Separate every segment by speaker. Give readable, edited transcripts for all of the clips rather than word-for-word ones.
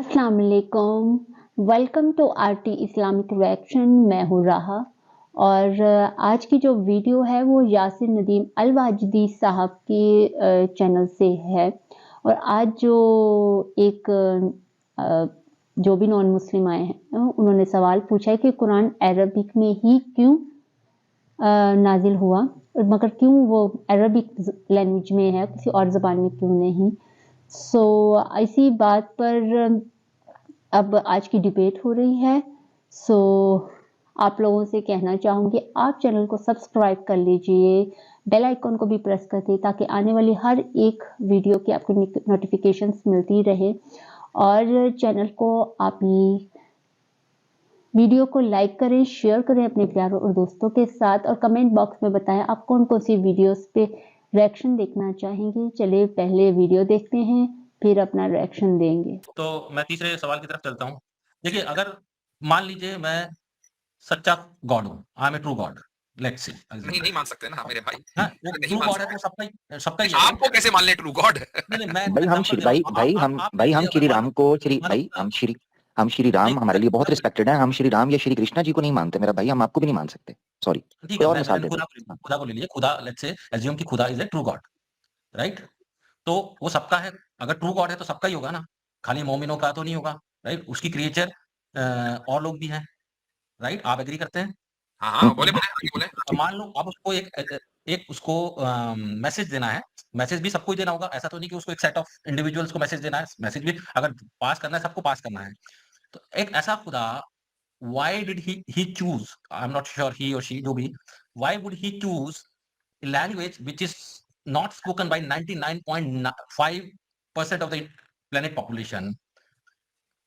Speaker 1: अस्सलाम वालेकुम, welcome to RT Islamic reaction. मैं हूँ राहा और आज की जो वीडियो है वो यासिर नदीम अल वाजिदी साहब के चैनल से है। और आज जो एक जो भी नॉन मुस्लिम आए हैं उन्होंने सवाल पूछा है कि कुरान अरबिक में ही क्यों नाजिल हुआ, मगर क्यों वो अरबिक लैंग्वेज में है, किसी और ज़बान में क्यों नहीं। इसी बात पर अब आज की डिबेट हो रही है। आप लोगों से कहना चाहूँगी आप चैनल को सब्सक्राइब कर लीजिए, बेल आइकन को भी प्रेस कर दें ताकि आने वाली हर एक वीडियो की आपको नोटिफिकेशंस मिलती रहे। और चैनल को आप वीडियो को लाइक करें, शेयर करें अपने प्यारों और दोस्तों के साथ, और कमेंट बॉक्स में बताएं आप कौन कौन सी वीडियोस पे रिएक्शन देखना चाहेंगे। चलिए पहले वीडियो देखते हैं फिर अपना रिएक्शन देंगे।
Speaker 2: तो मैं तीसरे सवाल की तरफ चलता हूँ। देखिए, अगर मान लीजिए मैं सच्चा गॉड हूँ, I am a true God, let's say.
Speaker 3: नहीं मान सकते ना मेरे भाई।
Speaker 2: हाँ, वो
Speaker 3: नहीं
Speaker 2: ट्रू
Speaker 3: मान
Speaker 2: गॉड है
Speaker 3: सकते।
Speaker 2: तो सबका ही है।
Speaker 3: आपको कैसे मान ले ट्रू गॉड?
Speaker 2: नहीं, मैं
Speaker 4: भाई हम
Speaker 2: एग्जांपल दे रहा हूँ।
Speaker 4: हम श्री राम को हम श्री राम हमारे लिए बहुत रिस्पेक्टेड है। हम श्री राम या श्री कृष्णा जी को नहीं मानते मेरा भाई, हम आपको भी नहीं मान सकते। सॉरी,
Speaker 2: ठीक
Speaker 4: कोई
Speaker 2: है,
Speaker 4: और
Speaker 2: मैं
Speaker 4: मिसाल दे दो।
Speaker 2: खुदा को ले लीजिए। खुदा, लेट्स से एज्यूम कि खुदा is a true God, right? तो वो सबका है। अगर ट्रू गॉड है तो सबका ही होगा ना, खाली मोमिनों का तो नहीं होगा, राइट? उसकी क्रिएचर और लोग भी हैं, राइट? आप एग्री करते हैं?
Speaker 3: हाँ, बोले आगे बोले।
Speaker 2: तो मान लो अब उसको एक उसको मैसेज देना है। मैसेज भी सबको ही देना होगा, ऐसा तो नहीं कि उसको एक सेट ऑफ इंडिविजुअल्स को मैसेज देना है। मैसेज भी अगर पास करना है, सबको पास करना है। तो एक ऐसा खुदा, why did he choose, I am not sure, he or she जो भी, why would he choose language which is not spoken by 99.5% of the planet population,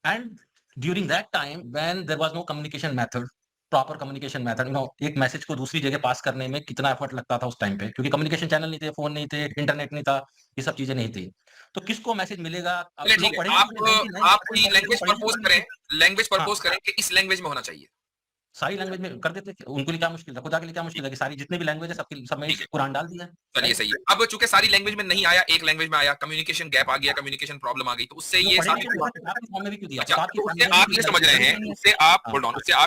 Speaker 2: and during that time when there was no communication method, proper communication method, एक message को दूसरी जगह पास करने में कितना effort लगता था उस टाइम पे, क्योंकि कम्युनिकेशन चैनल नहीं थे, फोन नहीं थे, इंटरनेट नहीं था, ये सब चीजें नहीं थी। तो किसको मैसेज मिलेगा?
Speaker 3: चलिए ठीक है, आप कोई लैंग्वेज प्रपोज करें कि इस लैंग्वेज में होना चाहिए।
Speaker 2: सारी लैंग्वेज में कर देते, उनके लिए क्या मुश्किल था? खुदा के लिए क्या मुश्किल है कि सारी जितने भी लैंग्वेज है सबके सब में कुरान डाल दिया।
Speaker 3: चलिए सही है। अब चूंकि सारी लैंग्वेज में नहीं आया, एक लैंग्वेज में आया, कम्युनिकेशन गैप आ गया, कम्युनिकेशन प्रॉब्लम आ गई, तो उससे ये साबित हुआ। अच्छा, उससे आप ये समझ रहे हैं, उससे आप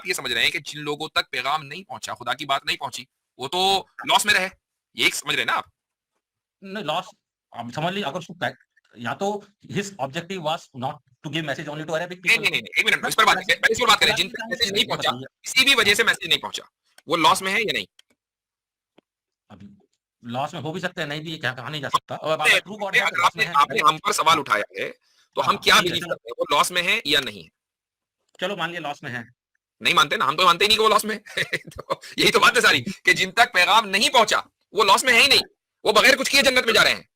Speaker 3: ये समझ रहे हैं कि जिन लोगों तक पैगाम नहीं पहुंचा, खुदा की बात नहीं पहुंची, वो तो लॉस में रहे, ये समझ रहे हैं ना आप?
Speaker 2: नहीं, लॉस आप समझ लीजिए। अगर उसको या तो his objective was not to give message only to Arabic people.
Speaker 3: नहीं, एक मिनट, इस पर बात करें। जिन तक मैसेज नहीं पहुंचा, किसी भी वजह से मैसेज नहीं पहुंचा, वो लॉस में है या नहीं?
Speaker 2: अभी लॉस में हो भी सकते हैं, नहीं भी, ये कहा नहीं जा सकता।
Speaker 3: आपने हम पर सवाल उठाया है, तो हम क्या बिलीव करते हैं, वो लॉस में है या नहीं है?
Speaker 2: चलो मान लिया लॉस में है।
Speaker 3: नहीं मानते ना, हम तो मानते ही नहीं कि वो लॉस में तो यही तो बात है सारी, कि जिन तक पैगाम नहीं पहुंचा वो लॉस में है ही नहीं, वो बगैर कुछ किए जन्नत में जा रहे हैं।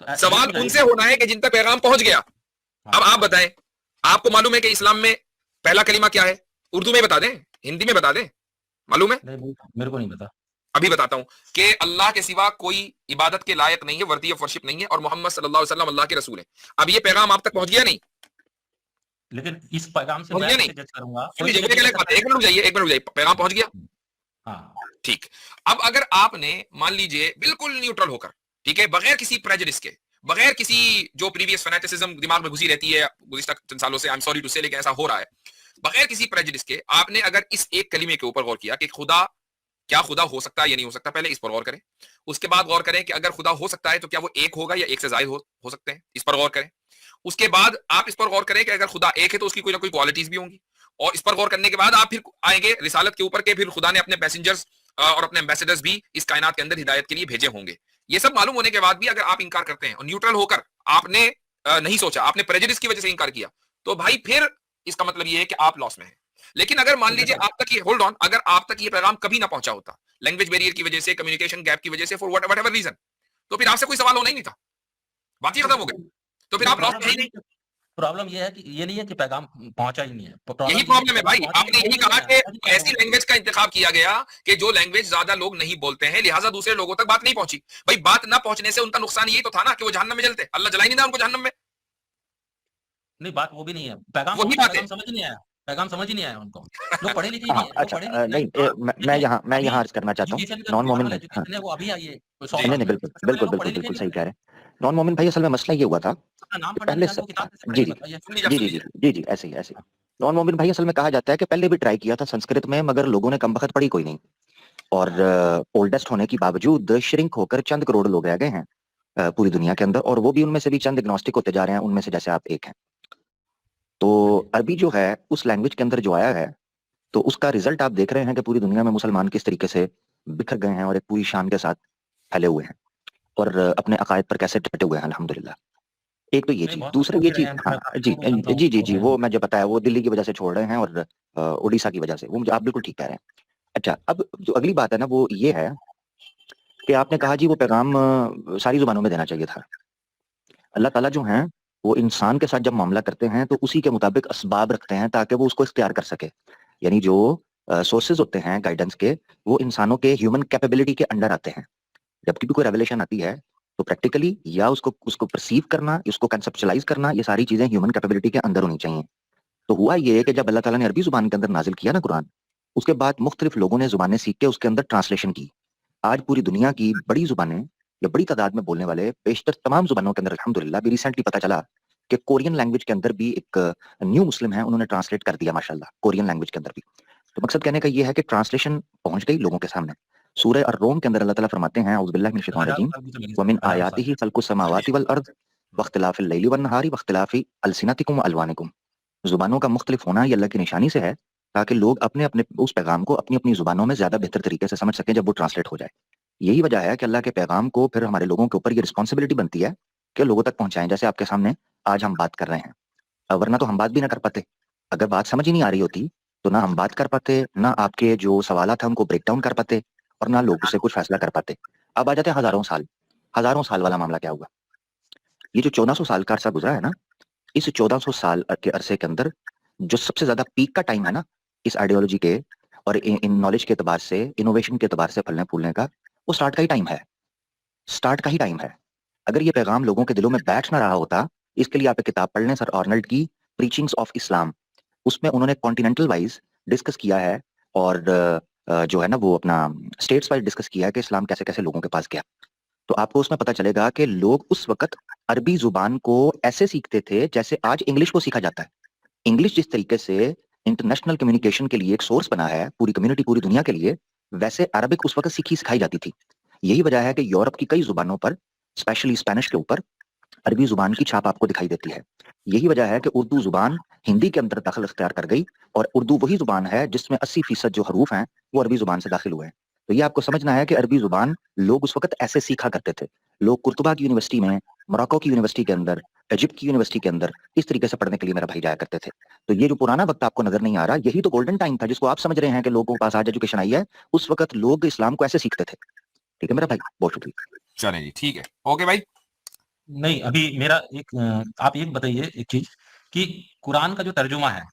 Speaker 3: तो सवाल उनसे होना है कि जिन तक पैगाम पहुंच गया। अब आप बताएं, आपको मालूम है कि इस्लाम में पहला कलीमा क्या है? उर्दू में बता दें, हिंदी में बता दें, मालूम है?
Speaker 2: मेरे को नहीं पता।
Speaker 3: अभी बताता हूं कि अल्लाह के सिवा कोई इबादत के लायक नहीं है, वर्दी ऑफ वर्शिप नहीं है, और मोहम्मद सल्लल्लाहु अलैहि वसल्लम अल्लाह के रसूल है। अब ये पैगाम आप तक पहुंच गया नहीं?
Speaker 2: लेकिन इस पैगाम से मैं जज करूंगा।
Speaker 3: एक मिनट जाइए, पैगाम पहुंच गया।
Speaker 2: हाँ,
Speaker 3: ठीक। अब अगर आपने मान लीजिए बिल्कुल न्यूट्रल होकर, ठीक है, बगैर किसी प्रेजुडिस के, बगैर किसी जो प्रीवियस फैनेटिसिज्म दिमाग में घुसी रहती है गुज़िश्ता चंद सालों से, आई एम सॉरी टू से, लेकिन ऐसा हो रहा है, बगैर किसी प्रेजुडिस के आपने अगर इस एक कलीमे के ऊपर गौर किया कि क्या खुदा हो सकता है या नहीं हो सकता, पहले इस पर गौर करें। उसके बाद गौर करें कि अगर खुदा हो सकता है तो क्या वो एक होगा या एक से ज्यादा हो सकते हैं, इस पर गौर करें। उसके बाद आप इस पर गौर करें कि अगर खुदा एक है तो उसकी कोई ना कोई क्वालिटीज भी होंगी, और इस पर गौर करने के बाद आप फिर आएंगे रिसालत के ऊपर के फिर खुदा ने अपने पैसेंजर्स और अपने एम्बेसडर्स भी इस कायनात के अंदर हिदायत के लिए भेजे होंगे। ये सब मालूम होने के बाद भी अगर आप इंकार करते हैं और न्यूट्रल होकर आपने नहीं सोचा, आपने प्रेजुडिस की वजह से इंकार किया, तो भाई फिर इसका मतलब ये है कि आप लॉस में हैं। लेकिन अगर मान लीजिए आप तक ये, होल्ड ऑन, अगर आप तक ये पैगाम कभी ना पहुंचा होता, लैंग्वेज बैरियर की वजह से, कम्युनिकेशन गैप की वजह से, फॉर व्हाटएवर रीजन, तो फिर आपसे कोई सवाल होना ही नहीं था, बात ही खत्म हो गई। तो फिर आप लॉस में ही नहीं।
Speaker 2: प्रॉब्लम ये है कि ये नहीं है कि पैगाम पहुंचा ही नहीं है,
Speaker 3: यही प्रॉब्लम है भाई। आपने यही कहा कि ऐसी लैंग्वेज का इंतखाब किया गया कि जो लैंग्वेज ज्यादा लोग नहीं बोलते हैं, लिहाजा दूसरे लोगों तक बात नहीं पहुंची। भाई बात ना पहुंचने से उनका नुकसान यही तो था ना कि वो जहन्नम में जलते, अल्लाह जला ही नहीं था उनको जहन्नम में।
Speaker 2: नहीं, बात वो भी नहीं है, पैगाम
Speaker 3: वही बात है,
Speaker 2: समझ नहीं आया, पैगाम समझ ही नहीं आया उनको। लोग पढ़े लिखे नहीं है।
Speaker 4: अच्छा, नहीं, मैं यहाँ अर्ज करना चाहता हूँ, नॉन मोमिन,
Speaker 2: वो अभी आई है,
Speaker 4: नहीं, बिल्कुल सही कह रहे हैं। नॉन मोमिन भाई असल में मसला ये हुआ था
Speaker 2: अपना नाम
Speaker 4: कि
Speaker 2: पढ़ना
Speaker 4: पहले
Speaker 2: नहीं आता
Speaker 4: से
Speaker 2: वो किताब कैसे
Speaker 4: जी
Speaker 2: पढ़ेंगे
Speaker 4: जी
Speaker 2: बताइए?
Speaker 3: सुन लीजिए,
Speaker 4: जी
Speaker 3: सुन
Speaker 4: जी जी
Speaker 3: लीजिए।
Speaker 4: जी जी ऐसे ही ऐसे ही। नॉन मोमिन भाई असल में कहा जाता है कि पहले भी ट्राई किया था संस्कृत में, मगर लोगों ने कम बखत पढ़ी कोई नहीं, और ओल्डेस्ट होने के बावजूद श्रिंक होकर चंद करोड़ लोग रह गए हैं पूरी दुनिया के अंदर, और वो भी उनमें से भी चंद एग्नोस्टिक होते जा रहे हैं, उनमें से जैसे आप एक हैं। तो अरबी जो है उस लैंग्वेज के अंदर जो आया है, तो उसका रिजल्ट आप देख रहे हैं कि पूरी दुनिया में मुसलमान किस तरीके से बिखर गए हैं और एक पूरी शान के साथ फैले हुए हैं, और अपने अकायद पर कैसे डटे हुए हैं अल्हम्दुलिल्लाह। एक तो ये
Speaker 2: नहीं,
Speaker 4: चीज,
Speaker 2: बहुत
Speaker 4: दूसरा
Speaker 2: लोग
Speaker 4: ये
Speaker 2: भी रहे
Speaker 4: चीज,
Speaker 2: हैं,
Speaker 4: हाँ
Speaker 2: मैं काफ़ी
Speaker 4: जी
Speaker 2: लोगों को जानता हूँ
Speaker 4: जी जी
Speaker 2: जो
Speaker 4: जी,
Speaker 2: हैं।
Speaker 4: वो मैं जो बताया वो दिल्ली की वजह से छोड़ रहे हैं, और उड़ीसा की वजह से, वो मुझे आप बिल्कुल ठीक कह रहे हैं। अच्छा, अब जो अगली बात है ना वो ये है कि आपने कहा जी वो पैगाम सारी जुबानों में देना चाहिए था। अल्लाह ताला जो हैं वो इंसान के साथ जब मामला करते हैं तो उसी के मुताबिक असबाब रखते हैं ताकि वो उसको इख्तियार कर सके। यानी जो सोर्सेज होते हैं गाइडेंस के, वो इंसानों के ह्यूमन कैपेबिलिटी के अंडर आते हैं। जबकि भी कोई रेवलेशन आती है तो प्रैक्टिकली या उसको उसको परसीव करना, उसको कंसेप्चुलाइज करना, ये सारी चीजें ह्यूमन कैपेबिलिटी के अंदर होनी चाहिए। तो हुआ ये कि जब अल्लाह ताला ने अरबी जुबान के अंदर नाजिल किया ना कुरान, उसके बाद मुख्तलिफ लोगों ने जुबानें सीख के उसके अंदर ट्रांसलेशन की। आज पूरी दुनिया की बड़ी जुबानें या बड़ी तादाद में बोलने वाले बेशतर तमाम जुबानों के अंदर अल्हम्दुलिल्लाह भी रिसेंटली पता चला कि कोरियन लैंग्वेज के अंदर भी एक न्यू मुस्लिम है, उन्होंने ट्रांसलेट कर दिया माशाल्लाह कोरियन लैंग्वेज के अंदर भी। तो मकसद कहने का ये है कि ट्रांसलेशन पहुंच गई लोगों के सामने। सूरह अर्रोम के अंदर अल्लाह ताला फरमाते हैं औज़ु बिल्लाहि मिनश शैतानिर
Speaker 2: हज़ारों
Speaker 4: रजीम
Speaker 2: साल भी चले
Speaker 4: व मिन
Speaker 2: हज़ारों साल।
Speaker 4: आयातिही खल्कुस समावाति वल अर्द वख्तिलाफिल लैली वन नहारी वख्तिलाफि अलसिनतिकुम व अलवानिकुम। जुबानों का मुख्तलिफ होना ये अल्लाह की निशानी से है ताकि लोग अपने अपने उस पैगाम को अपनी अपनी जुबानों में ज्यादा बेहतर तरीके से समझ सकें जब वो ट्रांसलेट हो जाए। यही वजह है कि अल्लाह के पैगाम को फिर हमारे लोगों के ऊपर ये रिस्पॉन्सिबिलिटी बनती है कि लोगों तक पहुंचाएं, जैसे आपके सामने आज हम बात कर रहे हैं। वरना तो हम बात भी ना कर पाते। अगर बात समझ ही नहीं आ रही होती तो ना हम बात कर पाते, ना आपके जो सवाल थे उनको ब्रेक डाउन कर पाते, और ना लोग उससे कुछ फैसला कर पाते। अब आ जाते हैं हजारों साल वाला मामला क्या हुआ। ये जो 1400 साल का अरसा गुजरा है ना, इस 1400 साल के अरसे के अंदर जो सबसे ज्यादा पीक का टाइम है ना इस आइडियोलॉजी के और इन नॉलेज के एतबार से, इनोवेशन के एतबार से फलने फूलने का, वो स्टार्ट का ही टाइम है। स्टार्ट का ही टाइम है। अगर ये पैगाम लोगों के दिलों में बैठ ना रहा होता, इसके लिए आप एक किताब पढ़ लें सर आर्नल्ड की, प्रीचिंग्स ऑफ इस्लाम। उसमें उन्होंने कॉन्टिनेंटल वाइज डिस्कस किया है, और जो है ना वो अपना स्टेट्स वाइज डिस्कस किया है कि इस्लाम कैसे कैसे लोगों के पास गया। तो आपको उसमें पता चलेगा कि लोग उस वक्त अरबी जुबान को ऐसे सीखते थे जैसे आज इंग्लिश को सीखा जाता है। इंग्लिश जिस तरीके से इंटरनेशनल कम्युनिकेशन के लिए एक सोर्स बना है पूरी कम्युनिटी पूरी दुनिया के लिए, वैसे अरबिक उस वक्त सीखी सिखाई जाती थी। यही वजह है कि यूरोप की कई जुबानों पर, स्पेशली स्पेनिश के ऊपर, अरबी जुबान की छाप आपको दिखाई देती है। यही वजह है कि उर्दू जुबान हिंदी के अंदर दाखिल इख्तियार कर गई, और उर्दू वही जुबान है जिसमें 80% जो हरूफ हैं वो अरबी जुबान से दाखिल हुए हैं। तो ये आपको समझना है कि अरबी जुबान लोग उस वक्त ऐसे सीखा करते थे। लोग कुर्तुबा की यूनिवर्सिटी में, मोरक्को की यूनिवर्सिटी के अंदर, इजिप्ट की यूनिवर्सिटी के अंदर इस तरीके से पढ़ने के लिए मेरा भाई जाया करते थे। तो ये जो पुराना वक्त आपको नजर नहीं आ रहा, यही तो गोल्डन टाइम था जिसको आप समझ रहे हैं कि लोगों के पास आज एजुकेशन आई है। उस वक्त लोग इस्लाम को ऐसे सीखते थे। ठीक है मेरा भाई, बहुत शुक्रिया।
Speaker 3: चलें जी, ठीक है। ओके भाई।
Speaker 2: नहीं, अभी मेरा एक आप एक बताइए एक चीज़ कि कुरान का जो तर्जुमा है,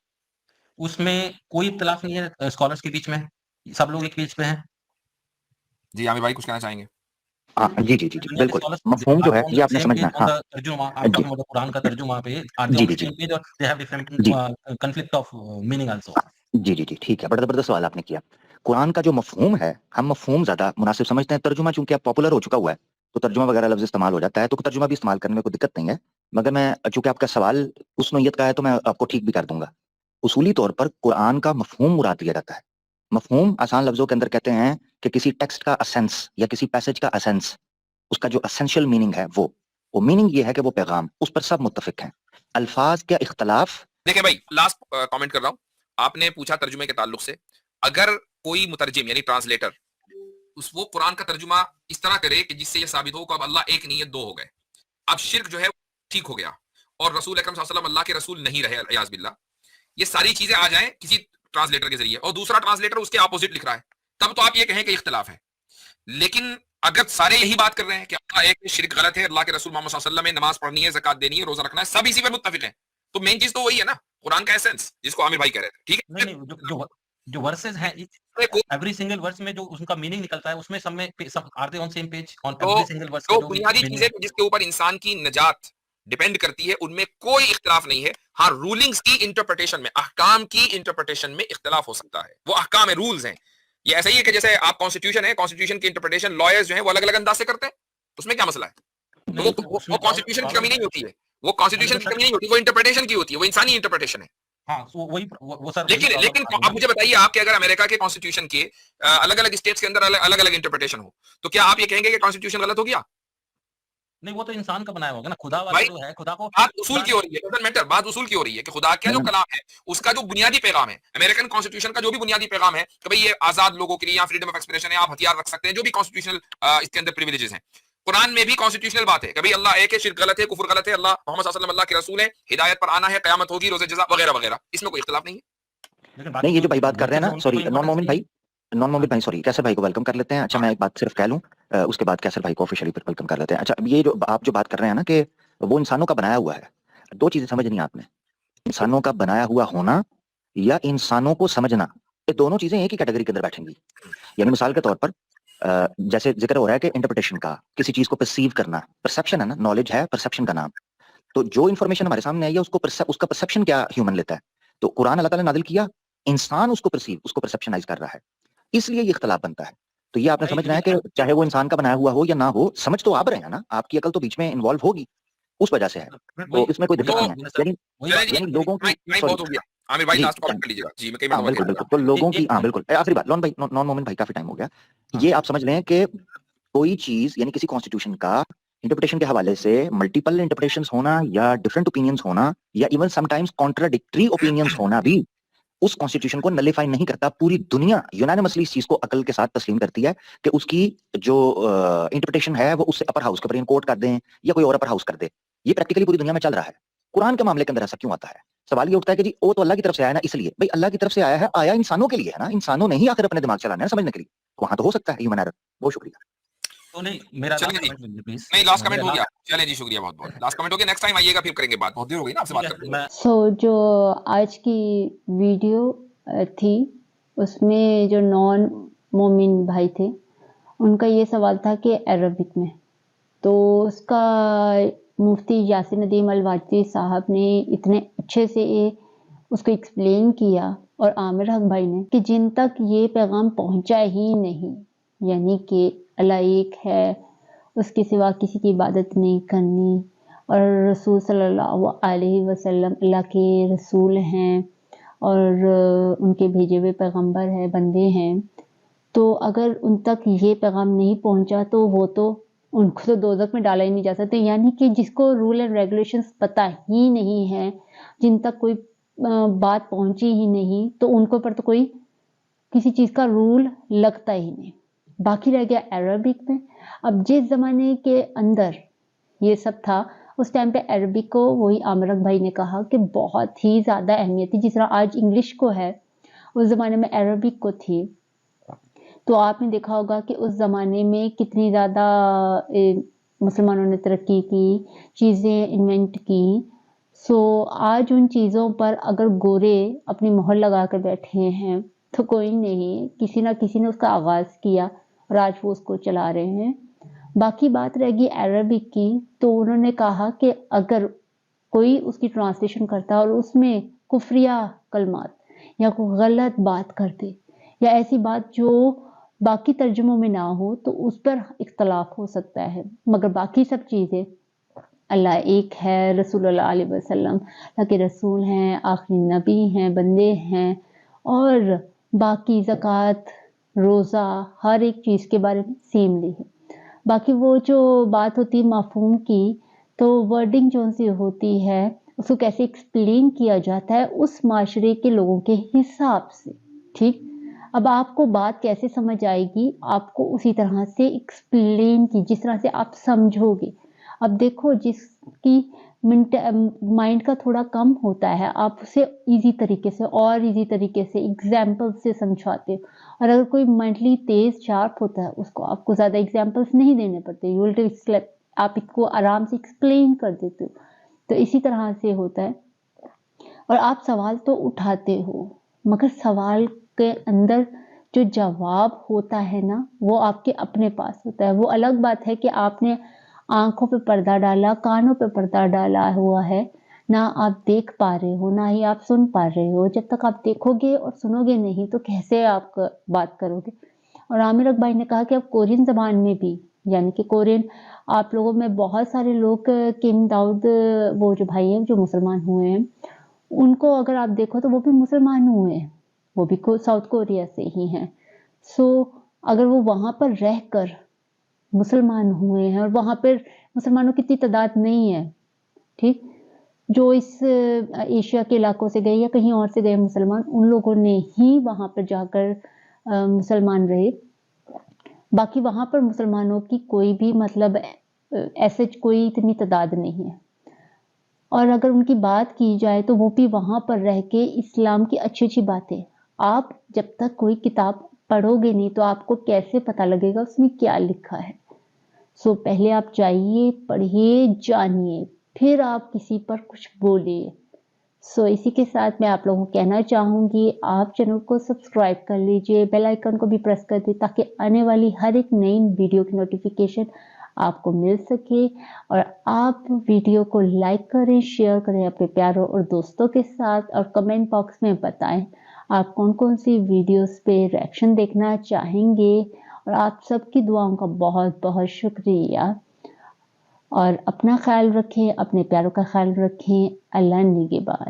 Speaker 2: उसमें कोई इख्तिलाफ नहीं है स्कॉलर्स के बीच में? सब लोग एक पेज पे हैं?
Speaker 3: जी, आमिर भाई कुछ कहना चाहेंगे?
Speaker 4: हाँ जी जी जी जी
Speaker 2: दुनिया के
Speaker 4: बिल्कुल,
Speaker 2: स्कॉलर्स
Speaker 4: मफहूम जो
Speaker 2: आर
Speaker 4: है
Speaker 2: ऑन
Speaker 4: ये
Speaker 2: द
Speaker 4: आपने
Speaker 2: सेम पेज
Speaker 4: समझना है।
Speaker 2: ऑन
Speaker 4: हाँ
Speaker 2: द तर्जुमा? आई एम
Speaker 4: जी
Speaker 2: टॉकिंग अबाउट द कुरान का तर्जुमा पे आर दे
Speaker 4: जी
Speaker 2: ऑन द
Speaker 4: जी जी
Speaker 2: सेम पेज और दे हैव डिफरेंट
Speaker 4: जी
Speaker 2: कॉन्फ्लिक्ट ऑफ मीनिंग आल्सो?
Speaker 4: जी जी जी ठीक है, बड़ा जबरदस्त सवाल आपने किया। कुरान का जो मफहूम है, हम मफहूम ज्यादा मुनासिब समझते हैं। तर्जुमा चूंकि अब पॉपुलर हो चुका हुआ है तो तर्जुमा वगैरह लफ्ज इस्तेमाल हो जाता है, तो तर्जुमा भी इस्तेमाल करने में कोई दिक्कत नहीं है। मगर मैं चूंकि आपका सवाल उस नोयत का है तो मैं आपको ठीक भी कर दूंगा। उसूली तौर पर कुरान का मफहूम मुराद लिया जाता है। मफहूम आसान लफ्जों के अंदर कहते हैं कि किसी टेक्स्ट का असेंस या किसी पैसेज का असेंस, उसका जो असेंशियल मीनिंग है वो मीनिंग ये है कि वो पैगाम, उस पर सब मुत्तफिक हैं। अल्फाज का इख्तलाफ।
Speaker 3: देखिए भाई, लास्ट कमेंट कर रहा हूं। आपने पूछा तर्जुमे के ताल्लुक से, अगर कोई मुतरजिम यानी ट्रांसलेटर वो कुरान का तर्जुमा इस तरह करे कि जिससे ये साबित हो कि अब अल्लाह एक नहीं है दो हो गए, अब शिर्क जो है ठीक हो गया और रसूल अकरम सल्लल्लाहु अलैहि वसल्लम अल्लाह के रसूल नहीं रहे अलियाज बिल्लाह, ये सारी चीजें आ जाएं किसी ट्रांसलेटर के जरिए और दूसरा ट्रांसलेटर उसके अपोजिट लिख रहा है, तब तो आप ये कहें कि इख्तिलाफ है। लेकिन अगर सारे यही बात कर रहे हैं कि अल्लाह एक, शिर्क गलत है, अल्लाह के रसूल मोहम्मद सल्लल्लाहु अलैहि वसल्लम में नमाज पढ़नी है, ज़कात देनी है, रोजा रखना है, सब इसी पर मुत्तफिक हैं, तो मेन चीज तो वही है ना, कुरान का एसेंस जिसको आमिर भाई कह रहे थे। ठीक
Speaker 2: नहीं,
Speaker 3: है,
Speaker 2: नहीं, जो वर्सेस हैं, एवरी सिंगल वर्स में जो उनका मीनिंग निकलता है, उसमें सब are they on same page on
Speaker 3: तो
Speaker 2: एवरी सिंगल वर्स का
Speaker 3: जो
Speaker 2: जो भी
Speaker 3: बुनियादी
Speaker 2: मीनिंग
Speaker 3: चीजें
Speaker 2: है?
Speaker 3: जिसके ऊपर इंसान की नजात डिपेंड करती है उनमें कोई इख्तिलाफ नहीं है। हाँ, रूलिंग्स की इंटरप्रिटेशन में, अहकाम की इंटरप्रिटेशन में इख्तिलाफ हो सकता है, वो अहकाम है, रूल्स हैं। ये ऐसा ही है कि जैसे आप कॉन्स्टिट्यूशन है, कॉन्स्टिट्यूशन की इंटरप्रिटेशन लॉयर्स जो है वो अलग अलग अंदाज से करते हैं, उसमें क्या मसला है? تو وہ کانسٹیٹیوشن کی کمی نہیں ہوتی ہے, وہ کانسٹیٹیوشن کی کمی نہیں ہوتی, وہ انٹرپریٹیشن کی ہوتی ہے, وہ انسانی انٹرپریٹیشن ہے. لیکن آپ مجھے بتائیے, آپ کے اگر امریکہ کے کانسٹیٹیوشن کے الگ الگ اسٹیٹس کے اندر الگ الگ انٹرپریٹیشن ہو, تو کیا آپ یہ کہیں گے کہ کانسٹیٹیوشن غلط ہو گیا؟
Speaker 2: نہیں, وہ تو انسان کا بنایا ہوگا نا, خدا والا جو ہے, خدا کو
Speaker 3: بات اصول کی ہو رہی ہے, ڈزنٹ میٹر, بات اصول کی ہو رہی ہے کہ خدا کا جو کلام ہے اس کا جو بنیادی پیغام ہے, امریکن کانسٹیٹیوشن کا جو بھی بنیادی پیغام ہے کہ بھئی یہ آزاد لوگوں کے لیے, یا فریڈم آف ایکسپریشن ہے, آپ ہتھیار رکھ سکتے ہیں, جو بھی کانسٹیٹیوشنل اس کے اندر پریویلیجز ہیں. قرآن میں بھی کانسٹیٹیوشنل بات ہے کہ بھئی اللہ ایک ہے, شرک غلط ہے, کفر غلط ہے, اللہ محمد صلی اللہ علیہ وسلم اللہ کے رسول ہے, ہدایت پر آنا ہے, قیامت ہوگی, روز جزا وغیرہ وغیرہ, اس میں کوئی اختلاف نہیں ہے.
Speaker 4: نہیں, یہ جو بھائی بات کر رہے ہیں نا, سوری نان مومن بھائی, سوری کیسر بھائی کو ویلکم کر لیتے ہیں. اچھا, میں ایک بات صرف کہہ لوں, اس کے بعد کیسر بھائی کو آفیشلی ویلکم کر لیتے ہیں. اچھا, یہ جو آپ جو بات کر رہے ہیں نا کہ وہ انسانوں کا بنایا ہوا ہے, دو چیزیں سمجھنی آپ نے, انسانوں کا بنایا ہوا ہونا یا انسانوں کو سمجھنا, یہ دونوں چیزیں ایک ہی کیٹیگری کے اندر بیٹھیں گی. یعنی مثال کے طور پر جیسے ذکر ہو رہا ہے کہ انٹرپریٹیشن کا, کسی چیز کو پرسیو کرنا, پرسیپشن ہے نا, نالج ہے پرسیپشن کا نام. تو جو انفارمیشن ہمارے سامنے آئی ہے اس کا پرسیپشن کیا ہیومن لیتا ہے, تو قرآن اللہ تعالیٰ نے نازل کیا, انسان اس کو پرسیو, اس کو پرسیپشنائز کر رہا ہے, اس لیے یہ اختلاف بنتا ہے. تو یہ آپ نے سمجھنا ہے کہ چاہے وہ انسان کا بنایا ہوا ہو یا نہ ہو, سمجھ تو آپ رہے ہیں نا, آپ کی عقل تو بیچ میں انوالو ہوگی, اس وجہ سے ہے, تو اس میں کوئی دقت نہیں ہے. یعنی لوگوں کی, بالکل بالکل, تو لوگوں کی, بالکل آخری بات, نان مومن بھائی کافی ٹائم ہو گیا, یہ آپ سمجھ لیں کہ کوئی چیز یعنی کسی کانسٹیٹیوشن کا انٹرپریٹیشن کے حوالے سے ملٹیپل انٹرپریٹیشنز ہونا یا ڈفرنٹ اوپینینز ہونا یا even some times contradictory opinions ہونا بھی اس کانسٹیٹیوشن کو نلیفائی نہیں کرتا. پوری دنیا یونانیمسلی اس چیز کو عقل کے ساتھ تسلیم کرتی ہے کہ اس کی جو انٹرپریٹیشن ہے وہ اس سے اپر ہاؤس سپریم کورٹ کر دیں یا کوئی اور اپر ہاؤس کر دے. یہ پریکٹیکلی پوری دنیا میں چل رہا ہے. قرآن کے معاملے کے اندر ایسا کیوں آتا ہے؟ سوال یہ اٹھتا ہے کہ جی وہ تو اللہ کی طرف سے آیا نا, اس لیے بھائی اللہ کی طرف سے آیا ہے, آیا انسانوں کے لیے ہے نا, انسانوں نے ہی آخر اپنے دماغ چلانا ہے سمجھنے کے لیے, وہاں تو ہو سکتا ہے ہیومن ایرر. بہت شکریہ.
Speaker 2: تو نہیں, میرا
Speaker 3: لاسٹ کمنٹ ہو گیا, چلیں جی, شکریہ بہت بہت, لاسٹ کمنٹ ہو گیا, نیکسٹ ٹائم آئیے گا, پھر کریں گے بات, بہت دیر ہو گئی نا آپ سے بات کرتے ہیں.
Speaker 1: سو جو آج کی ویڈیو تھی اس میں جو نان مومن بھائی تھے ان کا یہ سوال تھا کہ عربک میں, تو اس کا مفتی یاسر ندیم الواجدی صاحب نے اتنے اچھے سے اس کو ایکسپلین کیا, اور عامر حق بھائی نے, کہ جن تک یہ پیغام پہنچا ہی نہیں, یعنی کہ اللہ ایک ہے, اس کے سوا کسی کی عبادت نہیں کرنی, اور رسول صلی اللہ علیہ وسلم اللہ کے رسول ہیں اور ان کے بھیجے ہوئے پیغمبر ہیں, بندے ہیں, تو اگر ان تک یہ پیغام نہیں پہنچا تو وہ تو ان کو تو دوزخ میں ڈالا ہی نہیں جا سکتے. یعنی کہ جس کو رول اینڈ ریگولیشنز پتہ ہی نہیں ہے, جن تک کوئی بات پہنچی ہی نہیں, تو ان کو پر تو کوئی کسی چیز کا رول لگتا ہی نہیں. باقی رہ گیا عربک میں. اب جس زمانے کے اندر یہ سب تھا اس ٹائم پہ عربک کو, وہی عامر بھائی نے کہا کہ بہت ہی زیادہ اہمیت تھی, جس طرح آج انگلش کو ہے اس زمانے میں عربک کو تھی. تو آپ نے دیکھا ہوگا کہ اس زمانے میں کتنی زیادہ مسلمانوں نے ترقی کی, چیزیں انوینٹ کی. سو آج ان چیزوں پر اگر گورے اپنی مہر لگا کر بیٹھے ہیں تو کوئی نہیں, کسی نہ کسی نے اس کا آغاز کیا اور آج وہ اس کو چلا رہے ہیں. باقی بات رہ گئی عربک کی, تو انہوں نے کہا کہ اگر کوئی اس کی ٹرانسلیشن کرتا اور اس میں کفریہ کلمات یا کوئی غلط بات کرتے یا ایسی بات جو باقی ترجموں میں نہ ہو, تو اس پر اختلاف ہو سکتا ہے. مگر باقی سب چیزیں, اللہ ایک ہے, رسول اللہ علیہ وسلم اللہ کے رسول ہیں, آخری نبی ہیں, بندے ہیں, اور باقی زکوٰۃ, روزہ, ہر ایک چیز کے بارے میں سیملی ہے. باقی وہ جو بات ہوتی مفہوم کی, تو ورڈنگ جو سی ہوتی ہے اس کو کیسے ایکسپلین کیا جاتا ہے اس معاشرے کے لوگوں کے حساب سے. ٹھیک, اب آپ کو بات کیسے سمجھ آئے گی, آپ کو اسی طرح سے ایکسپلین کی جس طرح سے آپ سمجھو گے. اب دیکھو جس کی مائنڈ کا تھوڑا کم ہوتا ہے, آپ اسے ایزی طریقے سے اور ایزی طریقے سے ایگزامپل سے سمجھاتے, اور اگر کوئی مینٹلی تیز شارپ ہوتا ہے اس کو آپ کو زیادہ ایگزامپلس نہیں دینے پڑتے, آپ اس کو آرام سے ایکسپلین کر دیتے ہو. تو اسی طرح سے ہوتا ہے. اور آپ سوال تو اٹھاتے ہو, مگر سوال کے اندر جو جواب ہوتا ہے نا وہ آپ کے اپنے پاس ہوتا ہے. وہ الگ بات ہے کہ آپ نے آنکھوں پہ پردہ ڈالا, کانوں پہ پردہ ڈالا ہوا ہے, نہ آپ دیکھ پا رہے ہو نہ ہی آپ سن پا رہے ہو. جب تک آپ دیکھو گے اور سنو گے نہیں تو کیسے آپ بات کرو گے. اور عامر بھائی نے کہا کہ اب کورین زبان میں بھی یعنی کہ کورین آپ لوگوں میں بہت سارے لوگ کم داؤد وہ جو بھائی ہیں جو مسلمان ہوئے ہیں ان کو اگر آپ دیکھو تو وہ بھی مسلمان ہوئے ہیں, وہ بھی ساؤتھ کوریا سے ہی ہیں. سو اگر وہ وہاں پر رہ کر مسلمان ہوئے ہیں اور وہاں پر مسلمانوں کی اتنی تعداد نہیں ہے, ٹھیک, جو اس ایشیا کے علاقوں سے گئے یا کہیں اور سے گئے مسلمان, ان لوگوں نے ہی وہاں پر جا کر مسلمان رہے. باقی وہاں پر مسلمانوں کی کوئی بھی مطلب ایسے کوئی اتنی تعداد نہیں ہے. اور اگر ان کی بات کی جائے تو وہ بھی وہاں پر رہ کے اسلام کی اچھی اچھی باتیں, آپ جب تک کوئی کتاب پڑھو گے نہیں تو آپ کو کیسے پتہ لگے گا اس میں کیا لکھا ہے. سو پہلے آپ جائیے, پڑھیے, جانیے, پھر آپ کسی پر کچھ بولیے. سو اسی کے ساتھ میں آپ لوگوں کو کہنا چاہوں گی آپ چینل کو سبسکرائب کر لیجئے, بیل آئیکن کو بھی پریس کر دیں تاکہ آنے والی ہر ایک نئی ویڈیو کی نوٹیفیکیشن آپ کو مل سکے. اور آپ ویڈیو کو لائک کریں, شیئر کریں اپنے پیاروں اور دوستوں کے ساتھ, اور کمنٹ باکس میں بتائیں آپ کون کون سی ویڈیوز پہ ریئیکشن دیکھنا چاہیں گے. اور آپ سب کی دعاؤں کا بہت بہت شکریہ. اور اپنا خیال رکھیں, اپنے پیاروں کا خیال رکھیں. اللہ نگہبان.